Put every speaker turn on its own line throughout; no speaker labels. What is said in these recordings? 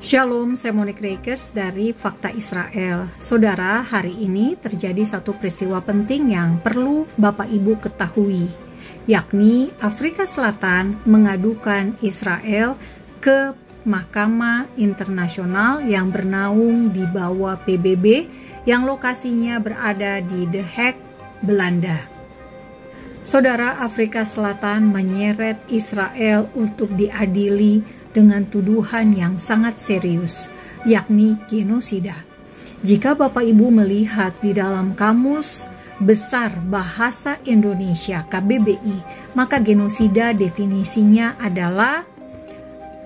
Shalom, saya Monique Rakers dari Fakta Israel. Saudara, hari ini terjadi satu peristiwa penting yang perlu Bapak Ibu ketahui, yakni Afrika Selatan mengadukan Israel ke Mahkamah Internasional yang bernaung di bawah PBB yang lokasinya berada di The Hague, Belanda. Saudara, Afrika Selatan menyeret Israel untuk diadili dengan tuduhan yang sangat serius, yakni genosida. Jika Bapak Ibu melihat di dalam Kamus Besar Bahasa Indonesia KBBI, maka genosida definisinya adalah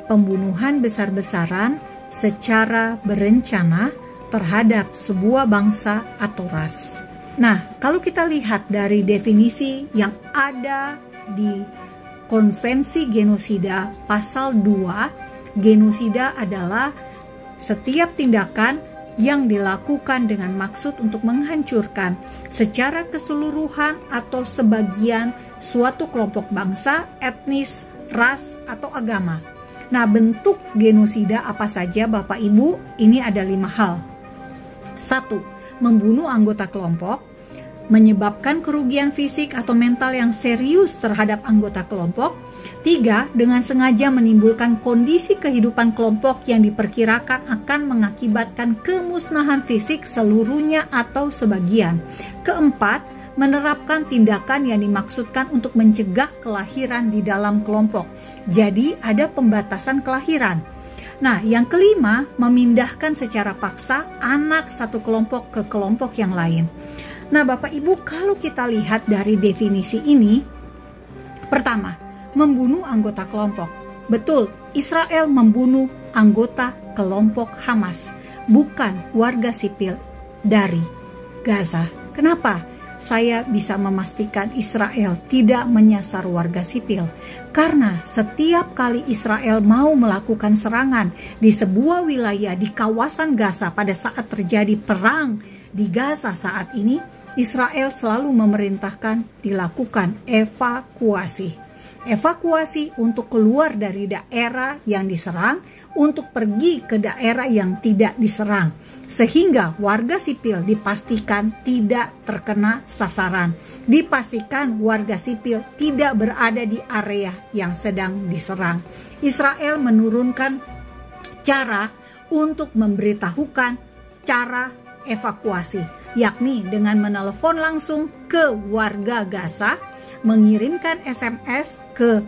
pembunuhan besar-besaran secara berencana terhadap sebuah bangsa atau ras. Nah, kalau kita lihat dari definisi yang ada di Konvensi Genosida pasal 2, genosida adalah setiap tindakan yang dilakukan dengan maksud untuk menghancurkan secara keseluruhan atau sebagian suatu kelompok bangsa, etnis, ras, atau agama. Nah, bentuk genosida apa saja Bapak Ibu? Ini ada 5 hal. 1. Membunuh anggota kelompok, menyebabkan kerugian fisik atau mental yang serius terhadap anggota kelompok. 3. Dengan sengaja menimbulkan kondisi kehidupan kelompok yang diperkirakan akan mengakibatkan kemusnahan fisik seluruhnya atau sebagian. 4. Menerapkan tindakan yang dimaksudkan untuk mencegah kelahiran di dalam kelompok. Jadi ada pembatasan kelahiran. Nah, yang 5, memindahkan secara paksa anak satu kelompok ke kelompok yang lain. Nah, Bapak Ibu, kalau kita lihat dari definisi ini, pertama, membunuh anggota kelompok. Betul, Israel membunuh anggota kelompok Hamas, bukan warga sipil dari Gaza. Kenapa? Saya bisa memastikan Israel tidak menyasar warga sipil, karena setiap kali Israel mau melakukan serangan di sebuah wilayah di kawasan Gaza pada saat terjadi perang di Gaza saat ini, Israel selalu memerintahkan dilakukan evakuasi. Evakuasi untuk keluar dari daerah yang diserang, untuk pergi ke daerah yang tidak diserang, sehingga warga sipil dipastikan tidak terkena sasaran, dipastikan warga sipil tidak berada di area yang sedang diserang. Israel menurunkan cara untuk memberitahukan cara evakuasi, yakni dengan menelepon langsung ke warga Gaza, mengirimkan SMS ke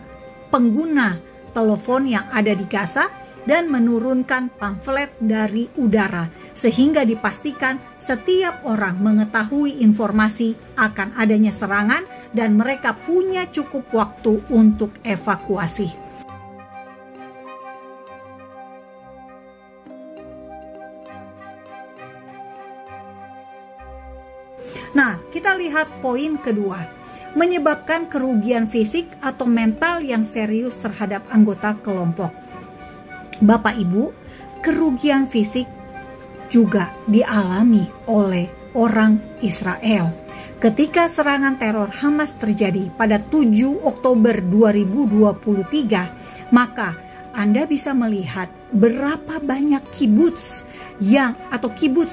pengguna telepon yang ada di Gaza, dan menurunkan pamflet dari udara, sehingga dipastikan setiap orang mengetahui informasi akan adanya serangan dan mereka punya cukup waktu untuk evakuasi. Nah, kita lihat poin kedua, menyebabkan kerugian fisik atau mental yang serius terhadap anggota kelompok. Bapak Ibu, kerugian fisik juga dialami oleh orang Israel. Ketika serangan teror Hamas terjadi pada 7 Oktober 2023, maka Anda bisa melihat berapa banyak kibuts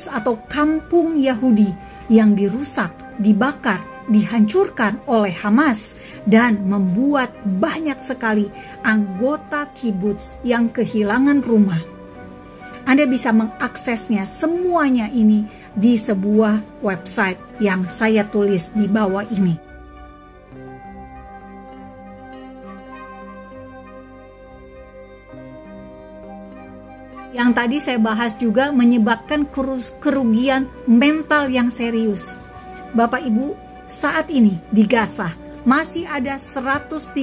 atau kampung Yahudi yang dirusak, dibakar, dihancurkan oleh Hamas, dan membuat banyak sekali anggota kibuts yang kehilangan rumah. Anda bisa mengaksesnya semuanya ini di sebuah website yang saya tulis di bawah ini. Yang tadi saya bahas juga menyebabkan kerugian mental yang serius. Bapak Ibu, saat ini di Gaza masih ada 136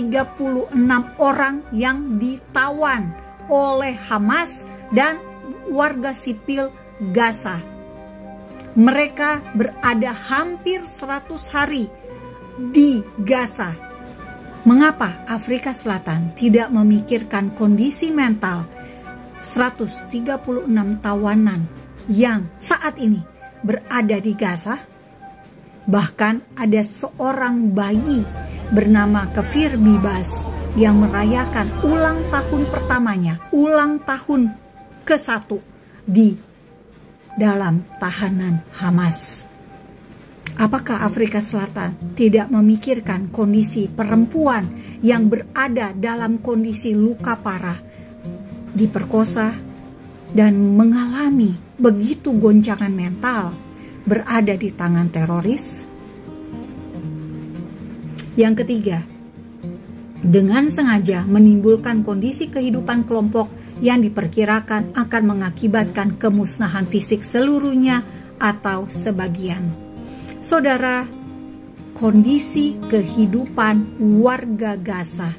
orang yang ditawan oleh Hamas dan warga sipil Gaza. Mereka berada hampir 100 hari di Gaza. Mengapa Afrika Selatan tidak memikirkan kondisi mental 136 tawanan yang saat ini berada di Gaza? Bahkan ada seorang bayi bernama Kfir Bibas yang merayakan ulang tahun pertamanya, ulang tahun ke-1 di dalam tahanan Hamas. Apakah Afrika Selatan tidak memikirkan kondisi perempuan yang berada dalam kondisi luka parah, diperkosa, dan mengalami begitu goncangan mental, berada di tangan teroris? Yang ketiga, dengan sengaja menimbulkan kondisi kehidupan kelompok yang diperkirakan akan mengakibatkan kemusnahan fisik seluruhnya atau sebagian. Saudara, kondisi kehidupan warga Gaza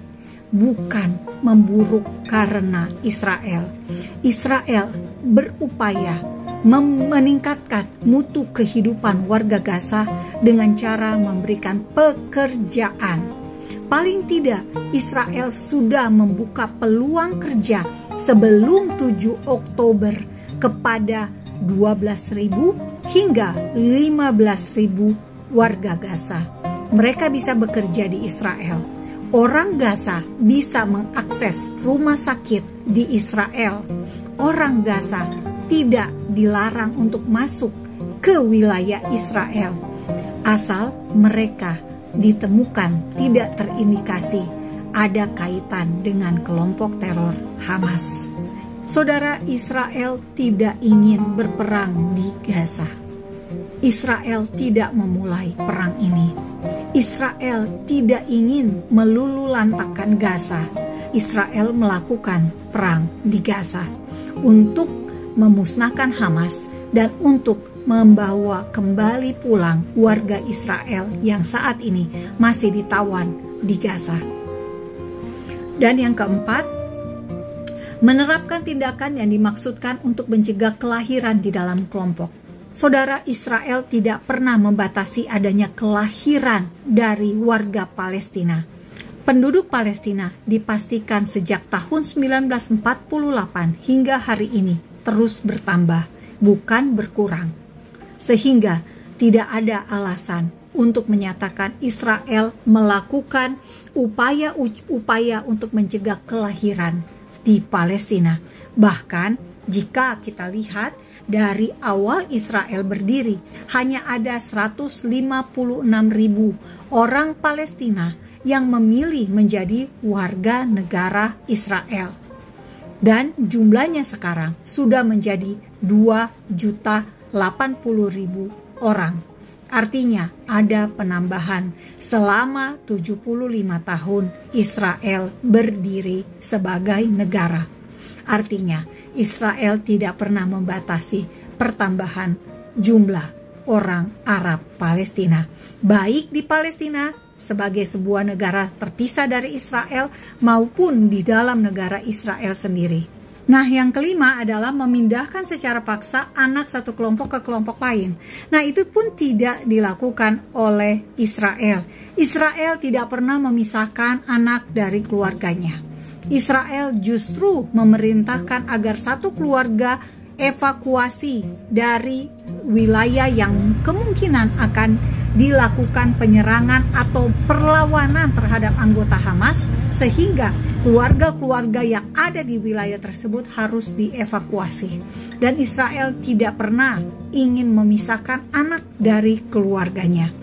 bukan memburuk karena Israel. Israel berupaya meningkatkan mutu kehidupan warga Gaza dengan cara memberikan pekerjaan. Paling tidak, Israel sudah membuka peluang kerja sebelum 7 Oktober kepada 12.000 hingga 15.000 warga Gaza. Mereka bisa bekerja di Israel. Orang Gaza bisa mengakses rumah sakit di Israel. Orang Gaza tidak dilarang untuk masuk ke wilayah Israel, asal mereka ditemukan tidak terindikasi ada kaitan dengan kelompok teror Hamas. Saudara, Israel tidak ingin berperang di Gaza. Israel tidak memulai perang ini. Israel tidak ingin melululantakkan Gaza. Israel melakukan perang di Gaza untuk memusnahkan Hamas dan untuk membawa kembali pulang warga Israel yang saat ini masih ditawan di Gaza. Dan yang keempat, menerapkan tindakan yang dimaksudkan untuk mencegah kelahiran di dalam kelompok. Saudara, Israel tidak pernah membatasi adanya kelahiran dari warga Palestina. Penduduk Palestina dipastikan sejak tahun 1948 hingga hari ini terus bertambah, bukan berkurang. Sehingga tidak ada alasan untuk menyatakan Israel melakukan upaya untuk mencegah kelahiran di Palestina. Bahkan jika kita lihat dari awal Israel berdiri, hanya ada 156.000 orang Palestina yang memilih menjadi warga negara Israel. Dan jumlahnya sekarang sudah menjadi 2.080.000 orang. Artinya ada penambahan selama 75 tahun Israel berdiri sebagai negara. Artinya Israel tidak pernah membatasi pertambahan jumlah orang Arab Palestina, baik di Palestina sebagai sebuah negara terpisah dari Israel maupun di dalam negara Israel sendiri. Nah, yang kelima adalah memindahkan secara paksa anak satu kelompok ke kelompok lain. Nah, itu pun tidak dilakukan oleh Israel. Israel tidak pernah memisahkan anak dari keluarganya. Israel justru memerintahkan agar satu keluarga evakuasi dari wilayah yang kemungkinan akan dilakukan penyerangan atau perlawanan terhadap anggota Hamas, sehingga keluarga-keluarga yang ada di wilayah tersebut harus dievakuasi. Dan Israel tidak pernah ingin memisahkan anak dari keluarganya.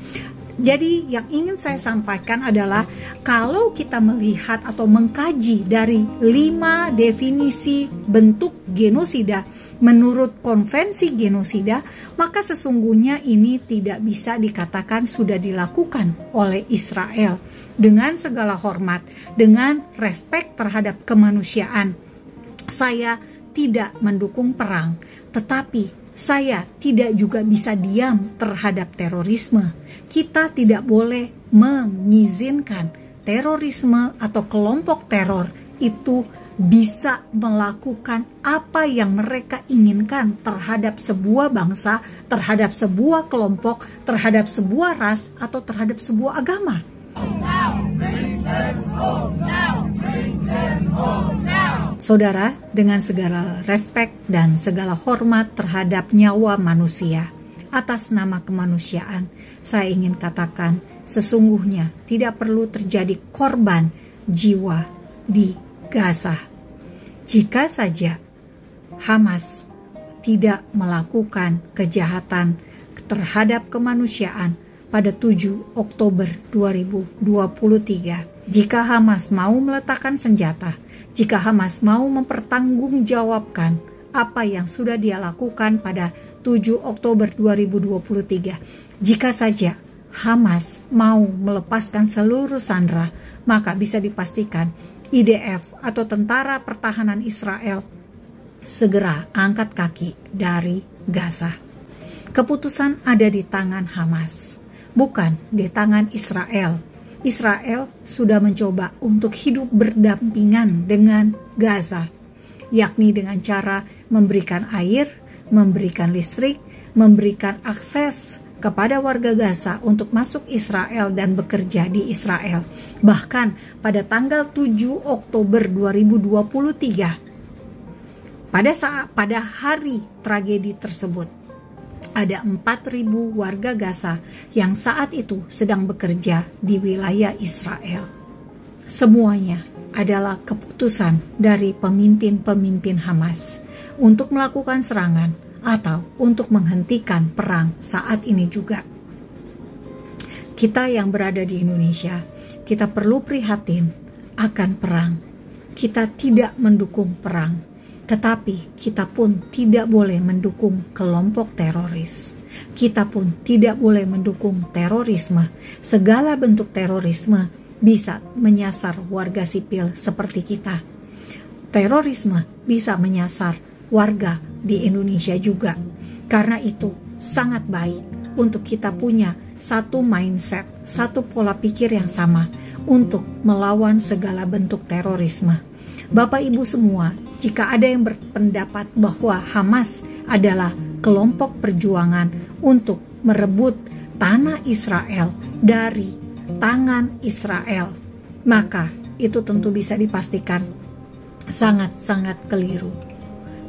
Jadi yang ingin saya sampaikan adalah kalau kita melihat atau mengkaji dari 5 definisi bentuk genosida menurut konvensi genosida, maka sesungguhnya ini tidak bisa dikatakan sudah dilakukan oleh Israel. Dengan segala hormat, dengan respek terhadap kemanusiaan, saya tidak mendukung perang, tetapi saya tidak juga bisa diam terhadap terorisme. Kita tidak boleh mengizinkan terorisme atau kelompok teror itu bisa melakukan apa yang mereka inginkan terhadap sebuah bangsa, terhadap sebuah kelompok, terhadap sebuah ras, atau terhadap sebuah agama. Saudara, dengan segala respek dan segala hormat terhadap nyawa manusia, atas nama kemanusiaan, saya ingin katakan sesungguhnya tidak perlu terjadi korban jiwa di Gaza. Jika saja Hamas tidak melakukan kejahatan terhadap kemanusiaan pada 7 Oktober 2023. Jika Hamas mau meletakkan senjata, jika Hamas mau mempertanggungjawabkan apa yang sudah dia lakukan pada 7 Oktober 2023, jika saja Hamas mau melepaskan seluruh sandera, maka bisa dipastikan IDF atau Tentara Pertahanan Israel segera angkat kaki dari Gaza. Keputusan ada di tangan Hamas, bukan di tangan Israel. Israel sudah mencoba untuk hidup berdampingan dengan Gaza, yakni dengan cara memberikan air, memberikan listrik, memberikan akses kepada warga Gaza untuk masuk Israel dan bekerja di Israel. Bahkan pada tanggal 7 Oktober 2023, pada hari tragedi tersebut, ada 4.000 warga Gaza yang saat itu sedang bekerja di wilayah Israel. Semuanya adalah keputusan dari pemimpin-pemimpin Hamas untuk melakukan serangan atau untuk menghentikan perang saat ini juga. Kita yang berada di Indonesia, kita perlu prihatin akan perang. Kita tidak mendukung perang, tetapi kita pun tidak boleh mendukung kelompok teroris. Kita pun tidak boleh mendukung terorisme. Segala bentuk terorisme bisa menyasar warga sipil seperti kita. Terorisme bisa menyasar warga di Indonesia juga. Karena itu sangat baik untuk kita punya satu mindset, satu pola pikir yang sama untuk melawan segala bentuk terorisme. Bapak Ibu semua, jika ada yang berpendapat bahwa Hamas adalah kelompok perjuangan untuk merebut tanah Israel dari tangan Israel, maka itu tentu bisa dipastikan sangat-sangat keliru.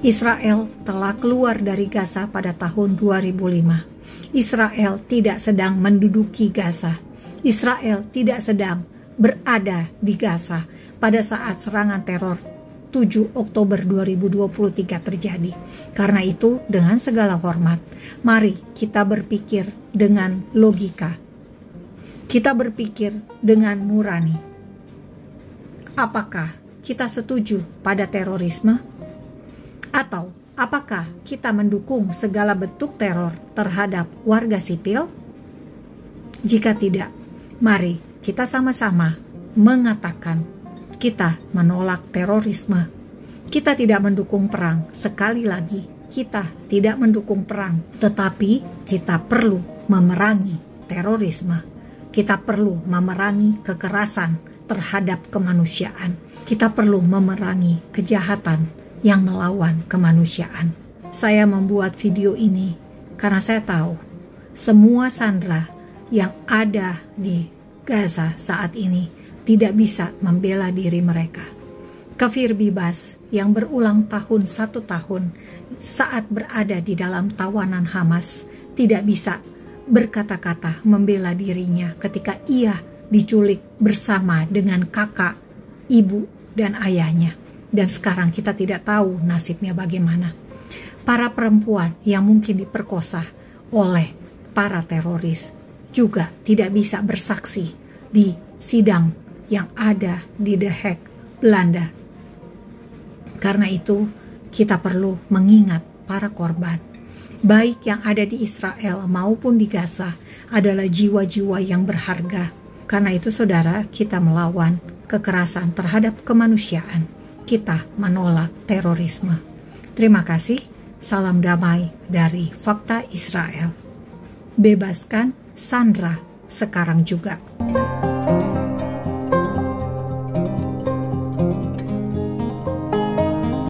Israel telah keluar dari Gaza pada tahun 2005. Israel tidak sedang menduduki Gaza. Israel tidak sedang berada di Gaza pada saat serangan teror 7 Oktober 2023 terjadi. Karena itu, dengan segala hormat, mari kita berpikir dengan logika. Kita berpikir dengan nurani. Apakah kita setuju pada terorisme? Atau apakah kita mendukung segala bentuk teror terhadap warga sipil? Jika tidak, mari kita sama-sama mengatakan kita menolak terorisme. Kita tidak mendukung perang. Sekali lagi, kita tidak mendukung perang. Tetapi kita perlu memerangi terorisme. Kita perlu memerangi kekerasan terhadap kemanusiaan. Kita perlu memerangi kejahatan yang melawan kemanusiaan. Saya membuat video ini karena saya tahu semua sandera yang ada di Gaza saat ini tidak bisa membela diri mereka. Kafir bebas yang berulang tahun 1 tahun saat berada di dalam tawanan Hamas tidak bisa berkata-kata membela dirinya ketika ia diculik bersama dengan kakak, ibu, dan ayahnya. Dan sekarang kita tidak tahu nasibnya bagaimana. Para perempuan yang mungkin diperkosa oleh para teroris juga tidak bisa bersaksi di sidang yang ada di The Hague, Belanda. Karena itu, kita perlu mengingat para korban, baik yang ada di Israel maupun di Gaza, adalah jiwa-jiwa yang berharga. Karena itu, saudara, kita melawan kekerasan terhadap kemanusiaan. Kita menolak terorisme. Terima kasih. Salam damai dari Fakta Israel. Bebaskan sandera sekarang juga.